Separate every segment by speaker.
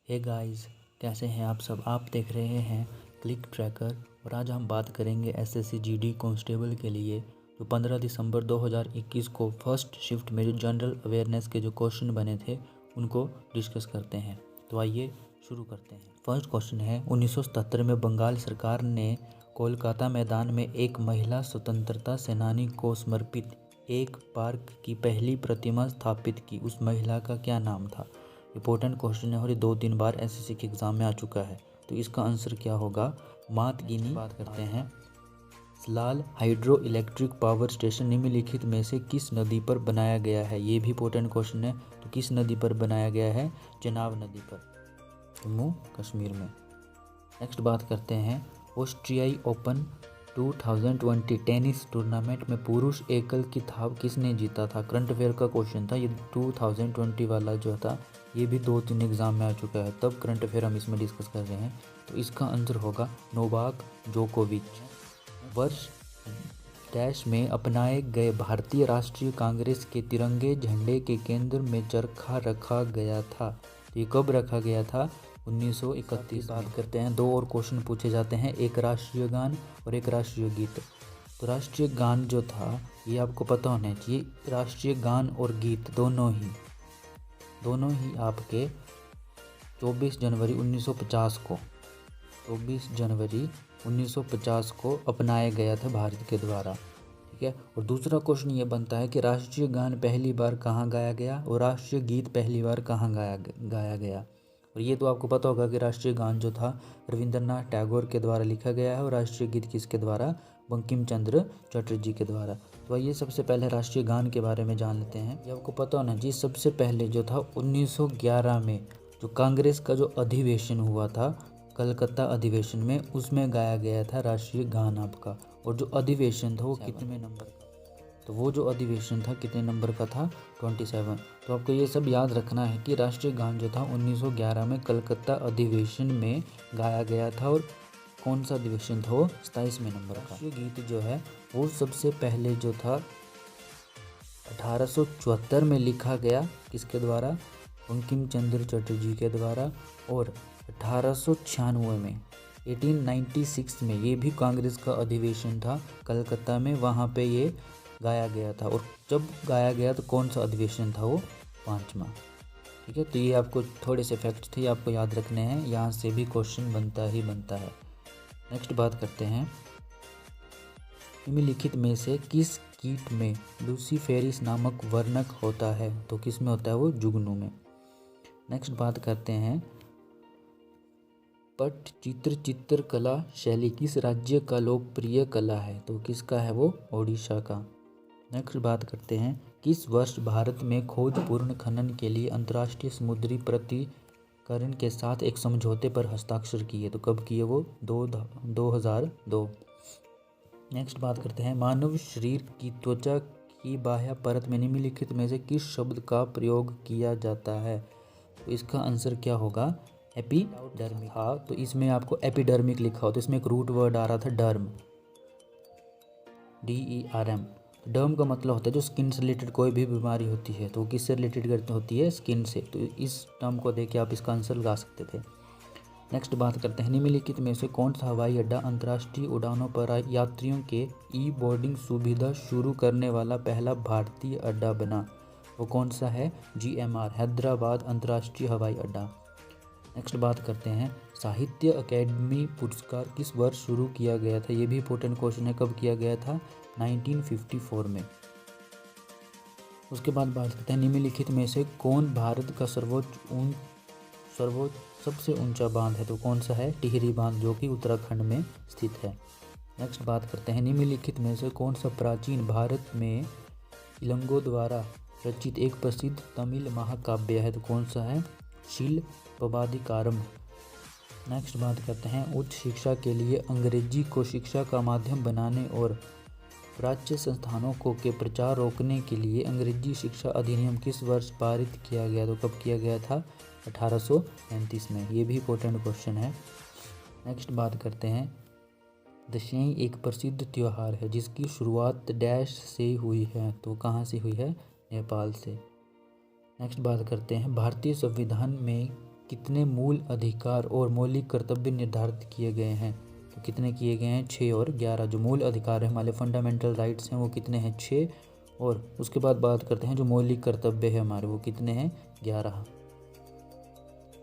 Speaker 1: Hey guys, कैसे हैं आप सब। आप देख रहे हैं क्लिक ट्रैकर और आज हम बात करेंगे एसएससी जीडी कांस्टेबल के लिए जो 15 दिसंबर 2021 को फर्स्ट शिफ्ट में जो जनरल अवेयरनेस के जो क्वेश्चन बने थे उनको डिस्कस करते हैं। तो आइए शुरू करते हैं। फर्स्ट क्वेश्चन है 1977 में बंगाल सरकार ने कोलकाता मैदान में एक महिला स्वतंत्रता सेनानी को समर्पित एक पार्क की पहली प्रतिमा स्थापित की। उस महिला का क्या नाम था। इंपॉर्टेंट क्वेश्चन है और ये 2-3 बार एसएससी के एग्जाम में आ चुका है। तो इसका आंसर क्या होगा, मातगिनी। बात करते हैं Salal hydro electric power station निम्नलिखित में से किस नदी पर बनाया गया है। ये भी इंपॉर्टेंट क्वेश्चन है। तो किस नदी पर बनाया गया है, चेनाब नदी पर, जम्मू कश्मीर में। नेक्स्ट बात करते हैं ऑस्ट्रियाई ओपन 2020 टेनिस टूर्नामेंट में पुरुष एकल खिताब किसने जीता था। करंट अफेयर का क्वेश्चन था ये। 2020 वाला जो था ये भी 2-3 एग्जाम में आ चुका है, तब करंट अफेयर हम इसमें डिस्कस कर रहे हैं। तो इसका आंसर होगा नोवाक जोकोविच। वर्ष डैश में अपनाए गए भारतीय राष्ट्रीय कांग्रेस के तिरंगे झंडे के केंद्र में चरखा रखा गया था। तो ये कब रखा गया था, 1931। बात करते हैं, 2 और क्वेश्चन पूछे जाते हैं, एक राष्ट्रीय गान और एक राष्ट्रीय गीत। तो राष्ट्रीय गान जो था ये आपको पता होना चाहिए। राष्ट्रीय गान और गीत दोनों ही आपके 24 जनवरी 1950 को 24 जनवरी 1950 को अपनाया गया था भारत के द्वारा। ठीक है। और दूसरा क्वेश्चन ये बनता है कि राष्ट्रीय गान पहली बार कहाँ गाया गया और राष्ट्रीय गीत पहली बार कहाँ गाया गया। और ये तो आपको पता होगा कि राष्ट्रीय गान जो था रविंद्रनाथ टैगोर के द्वारा लिखा गया है और राष्ट्रीय गीत किसके द्वारा, बंकिम चंद्र चटर्जी के द्वारा। तो आइए सबसे पहले राष्ट्रीय गान के बारे में जान लेते हैं। ये आपको पता होना चाहिए, सबसे पहले जो था 1911 में जो कांग्रेस का जो अधिवेशन हुआ था कलकत्ता अधिवेशन में, उसमें गाया गया था राष्ट्रीय गान आपका। और जो अधिवेशन था वो कितने नंबर का, तो वो जो अधिवेशन था कितने नंबर का था, 27। तो आपको ये सब याद रखना है कि राष्ट्रीय गान जो था 1911 में कलकत्ता अधिवेशन में गाया गया था और कौन सा अधिवेशन था वो, 27वें नंबर का। राष्ट्रीय गीत जो है वो सबसे पहले जो था 1874 में लिखा गया, किसके द्वारा, बंकिम चंद्र चटर्जी के द्वारा। और 1896 में 1896 में ये भी कांग्रेस का अधिवेशन था कलकत्ता में, वहाँ पे ये गाया गया था। और जब गाया गया तो कौन सा अधिवेशन था वो, 5वां। ठीक है। तो ये आपको थोड़े से फैक्ट थे, आपको याद रखने हैं, यहाँ से भी क्वेश्चन बनता है। नेक्स्ट बात करते हैं, निम्नलिखित में से किस कीट में लूसीफेरिस नामक वर्णक होता है। तो किस में होता है वो, जुगनू में। नेक्स्ट बात करते हैं पट्टचित्र चित्रकला शैली किस राज्य का लोकप्रिय कला है। तो किसका है वो, ओडिशा का। नेक्स्ट बात करते हैं, किस वर्ष भारत में खोजपूर्ण खनन के लिए अंतर्राष्ट्रीय समुद्री प्राधिकरण के साथ एक समझौते पर हस्ताक्षर किए। तो कब किए वो, 2002। नेक्स्ट बात करते हैं, मानव शरीर की त्वचा की बाह्य परत में निम्नलिखित में से किस शब्द का प्रयोग किया जाता है। तो इसका आंसर क्या होगा, एपिडर्मिक। हाँ, तो इसमें आपको एपिडर्मिक लिखा हो तो इसमें एक रूट वर्ड आ रहा था डर्म, DERM। डर्म का मतलब होता है जो स्किन से रिलेटेड कोई भी बीमारी होती है, तो किससे रिलेटेड होती है, स्किन से। तो इस टर्म को देख के आप इसका आंसर लगा सकते थे। नेक्स्ट बात करते हैं, निम्नलिखित में से कौन सा हवाई अड्डा अंतर्राष्ट्रीय उड़ानों पर यात्रियों के बोर्डिंग सुविधा शुरू करने वाला पहला भारतीय अड्डा बना। वो कौन सा है, GMR हैदराबाद अंतर्राष्ट्रीय हवाई अड्डा। नेक्स्ट बात करते हैं, साहित्य अकेडमी पुरस्कार किस वर्ष शुरू किया गया था। ये भी इंपॉर्टेंट क्वेश्चन है, कब किया गया था, 1954 में। उसके बाद बात करते हैं, निम्नलिखित में से कौन भारत का सबसे ऊंचा बांध है। तो कौन सा है, टिहरी बांध, जो कि उत्तराखंड में स्थित है। नेक्स्ट बात करते हैं, निम्नलिखित में से कौन सा प्राचीन भारत में इलंगो द्वारा रचित एक प्रसिद्ध तमिल महाकाव्य है। तो कौन सा है, शिल्पबाधिकारम। नेक्स्ट बात करते हैं, उच्च शिक्षा के लिए अंग्रेजी को शिक्षा का माध्यम बनाने और प्राच्य संस्थानों को के प्रचार रोकने के लिए अंग्रेजी शिक्षा अधिनियम किस वर्ष पारित किया गया। तो कब किया गया था, 1835 में। ये भी इंपॉर्टेंट क्वेश्चन है। नेक्स्ट बात करते हैं, दशैं एक प्रसिद्ध त्यौहार है जिसकी शुरुआत डैश से हुई है। तो कहाँ से हुई है, नेपाल से। नेक्स्ट बात करते हैं, भारतीय संविधान में कितने मूल अधिकार और मौलिक कर्तव्य निर्धारित किए गए हैं? तो कितने किए गए हैं? 6 और 11। जो मूल अधिकार है हमारे फंडामेंटल राइट्स हैं वो कितने हैं? 6। और उसके बाद बात करते हैं जो मौलिक कर्तव्य है हमारे वो कितने हैं? 11।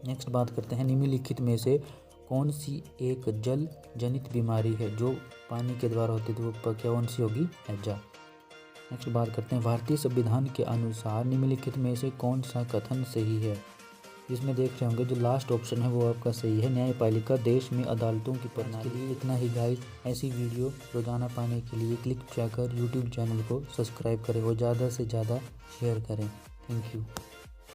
Speaker 1: नेक्स्ट बात करते हैं निम्नलिखित में से कौन सी एक जल जनित बीमारी है जो पानी के द्वारा होती है? तो वो कौन सी होगी? हैजा। नेक्स्ट बात करते हैं भारतीय संविधान के अनुसार निम्नलिखित में से कौन सा कथन सही है? इसमें देख रहे होंगे जो लास्ट ऑप्शन है वो आपका सही है, न्यायपालिका देश में अदालतों की प्रणाली। के लिए इतना ही गाइस। ऐसी वीडियो रोजाना पाने के लिए क्लिक ट्रैकर यूट्यूब चैनल को सब्सक्राइब करें और ज़्यादा से ज़्यादा शेयर करें। Thank you.